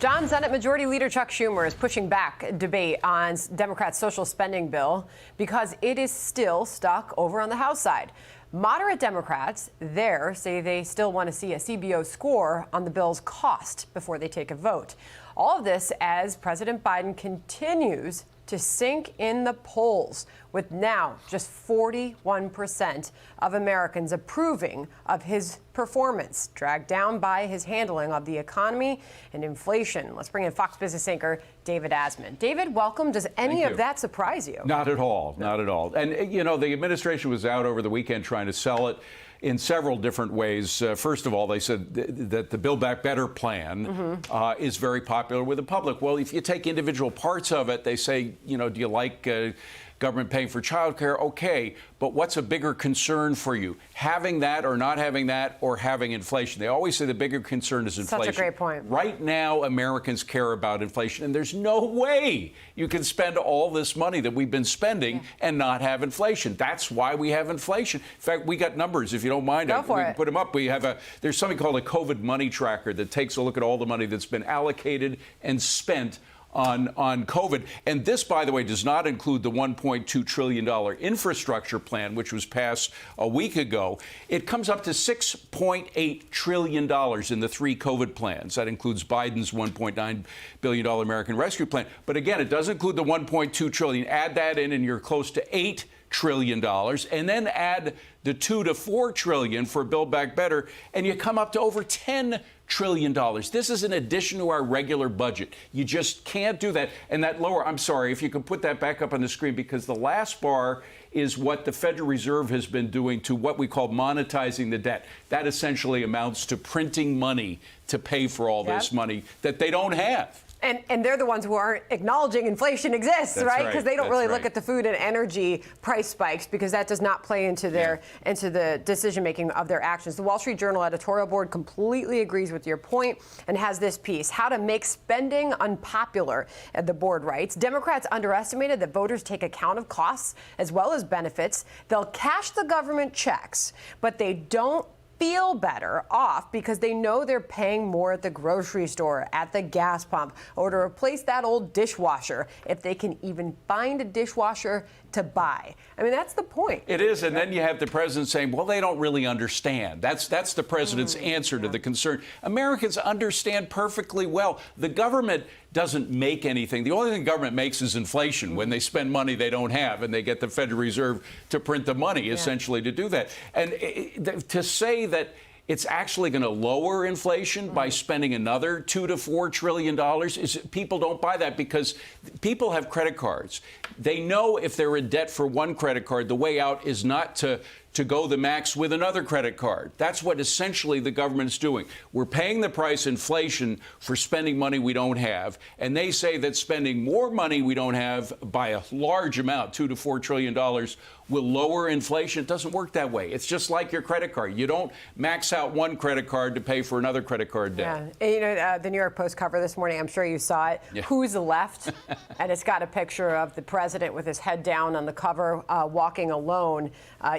John, Senate Majority Leader Chuck Schumer is pushing back debate on Democrats' social spending bill because it is still stuck over on the House side. Moderate Democrats there say they still want to see a CBO score on the bill's cost before they take a vote. All of this as President Biden continues to sink in the polls, with now just 41% of Americans approving of his performance, dragged down by his handling of the economy and inflation. Let's bring in Fox Business anchor David Asman. David, welcome. Does any of that surprise you? Not at all. Not at all. And, you know, the administration was out over the weekend trying to sell it in several different ways. First of all, they said that the Build Back Better plan is very popular with the public. Well, if you take individual parts of it, they say, you know, do you like government paying for child care? Okay, but what's a bigger concern for you? Having that or not having that, or having inflation? They always say the bigger concern is inflation. Such a great point. Right now, Americans care about inflation, and there's no way you can spend all this money that we've been spending and not have inflation. That's why we have inflation. In fact, we got numbers, if you don't mind. Go for we it. can put them up. There's something called a COVID money tracker that takes a look at all the money that's been allocated and spent on COVID. And this, by the way, does not include the $1.2 trillion infrastructure plan, which was passed a week ago. It comes up to $6.8 trillion in the three COVID plans. That includes Biden's $1.9 billion American Rescue Plan. But again, it does include the $1.2 trillion. Add that in, and you're close to $8 trillion. And then add the $2 to $4 trillion for Build Back Better, and you come up to over $10 trillion. This is in addition to our regular budget. You just can't do that. And that lower, I'm sorry, if you could put that back up on the screen, because the last bar is what the Federal Reserve has been doing to what we call monetizing the debt. That essentially amounts to printing money to pay for all this money that they don't have. And they're the ones who aren't acknowledging inflation exists, right? Because they don't really look at the food and energy price spikes, because that does not play into their into the decision making of their actions. The Wall Street Journal editorial board completely agrees with your point and has this piece: how to make spending unpopular. The board writes, Democrats underestimated that voters take account of costs as well as benefits. They'll cash the government checks, but they don't feel better off because they know they're paying more at the grocery store, at the gas pump, or to replace that old dishwasher, if they can even find a dishwasher to buy. I mean, that's the point. It is, and then you have the president saying, well, they don't really understand. That's the president's answer to the concern. Americans understand perfectly well. The government doesn't make anything. The only thing the government makes is inflation when they spend money they don't have, and they get the Federal Reserve to print the money, essentially, to do that. And to say that it's actually going to lower inflation by spending another $2 to $4 trillion. People don't buy that, because people have credit cards. They know if they're in debt for one credit card, the way out is not to go the max with another credit card. That's what essentially the government's doing. We're paying the price, inflation, for spending money we don't have. And they say that spending more money we don't have by a large amount, $2 to $4 trillion, will lower inflation. It doesn't work that way. It's just like your credit card. You don't max out one credit card to pay for another credit card debt. Yeah. You know, the New York Post cover this morning, I'm sure you saw it. Who's left? And it's got a picture of the president with his head down on the cover, walking alone.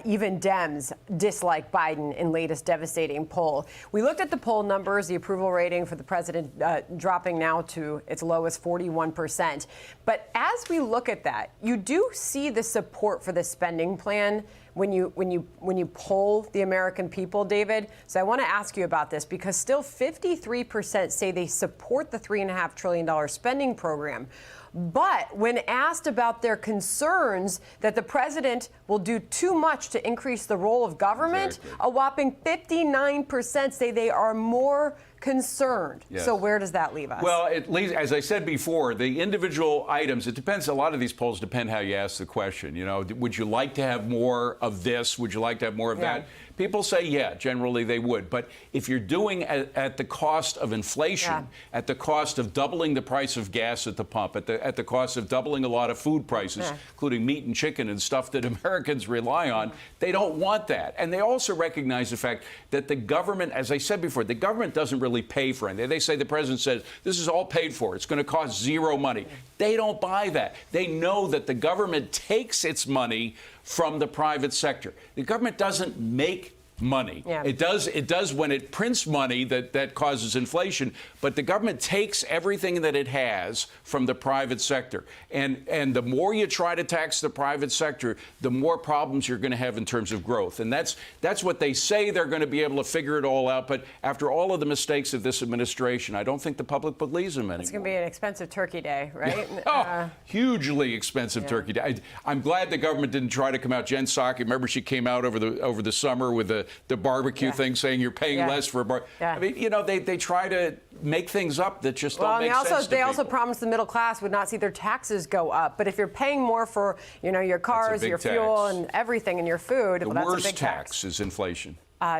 Even Dems dislike Biden in latest devastating poll. We looked at the poll numbers, the approval rating for the president dropping now to its lowest 41%. But as we look at that, you do see the support for the spending plan when you poll the American people, David. So I want to ask you about this, because still 53% say they support the $3.5 trillion spending program. But when asked about their concerns that the president will do too much to increase the role of government, a whopping 59% say they are more concerned. So where does that leave us? Well, at least, as I said before, the individual items, it depends. A lot of these polls depend how you ask the question. You know, would you like to have more of this? Would you like to have more of that? People say, generally they would. But if you're doing at the cost of inflation, at the cost of doubling the price of gas at the pump, at the cost of doubling a lot of food prices, including meat and chicken and stuff that Americans rely on, they don't want that. And they also recognize the fact that the government, as I said before, the government doesn't really pay for anything. They say, the president says, this is all paid for. It's going to cost zero money. They don't buy that. They know that the government takes its money from the private sector. The government doesn't make money. Yeah. It does when it prints money that causes inflation, but the government takes everything that it has from the private sector. And the more you try to tax the private sector, the more problems you're going to have in terms of growth. And that's what they say they're going to be able to figure it all out. But after all of the mistakes of this administration, I don't think the public believes them anymore. It's going to be an expensive turkey day, right? Hugely expensive turkey day. I'm glad the government didn't try to come out. Jen Psaki, remember she came out over the summer with the barbecue thing, saying you're paying less for a bar. I mean, you know, they try to make things up that just don't make sense to they people. also promised the middle class would not see their taxes go up. But if you're paying more for, you know, your cars, your fuel, and everything, and your food, the well, that's a worst big tax is inflation.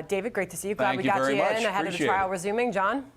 David, great to see you. Glad Thank we you got very you much. in ahead of the Appreciate trial it. resuming. John?